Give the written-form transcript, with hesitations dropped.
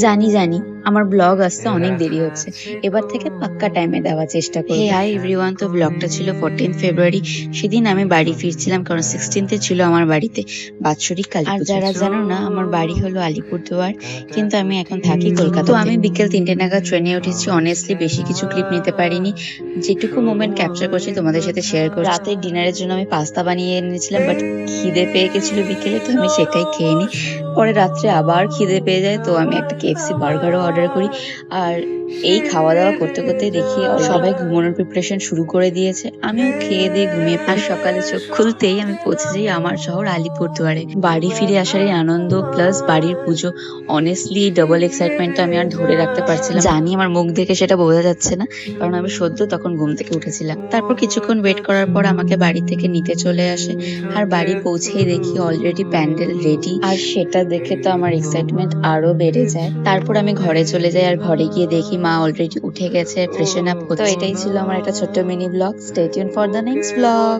জানি, জানি। আমার ব্লগ আসতে অনেক দেরি হচ্ছে। এবার থেকে পাক্কা টাইমে দেওয়ার চেষ্টা করব। হে হাই এভরিওয়ান, তো ব্লগটা ছিল 14 ফেব্রুয়ারি। সেদিন আমি বাড়ি ফিরছিলাম কারণ 16th এ ছিল আমার বাড়িতে বাৎসরিক কালীপুজো। আর যারা জানো না, আমার বাড়ি হলো আলিপুরদুয়ার, কিন্তু আমি এখন থাকি কলকাতা। তো আমি বিকেল 3টে নাগাদ ট্রেনে উঠেছি। অনেস্টলি বেশি কিছু ক্লিপ নিতে পারিনি। যেটুকু মোমেন্ট ক্যাপচার করছি তোমাদের সাথে শেয়ার করছি। রাতের ডিনারের জন্য আমি পাস্তা বানিয়ে এনেছিলাম, বাট খিদে পেয়ে গেছিল বিকেলে, তো আমি সেটাই খেয়ে নিই। পরে রাত্রে আবার খিদে পেয়ে যায়, তো আমি একটা KFC বার্গারও অর্ডার করি। আর এই খাওয়া দাওয়া করতে করতে দেখি সবাই ঘুমানোর প্রিপারেশন শুরু করে দিয়েছে। আমিও খেয়ে দিয়ে ঘুমিয়ে পড়ি। আর সকালে চোখ খুলতেই আমি পৌঁছে যাই আমার শহর আলিপুরদুয়ারে। বাড়ি ফিরে আসার এই আনন্দ প্লাস বাড়ির পুজো, অনেস্টলি ডাবল এক্সাইটমেন্টটা আমি আর ধরে রাখতে পারছিলাম। জানি আমার মুখ দেখে সেটা বোঝা যাচ্ছে না, কারণ আমি সদ্য তখন ঘুম থেকে উঠেছিলাম। তারপর কিছুক্ষণ ওয়েট করার পর আমাকে বাড়ি থেকে নিতে চলে আসে। আর বাড়ি পৌঁছেই দেখি অলরেডি প্যান্ডেল রেডি, আর সেটা দেখে তো আমার এক্সাইটমেন্ট আরো বেড়ে যায়। তারপর আমি ঘরে চলে যাই, আর ঘরে গিয়ে দেখি মা অলরেডি উঠে গেছে, ফ্রেশন আপ হচ্ছে। তো এটাই ছিল আমার একটা ছোট্ট mini blog. Stay tune for the next blog.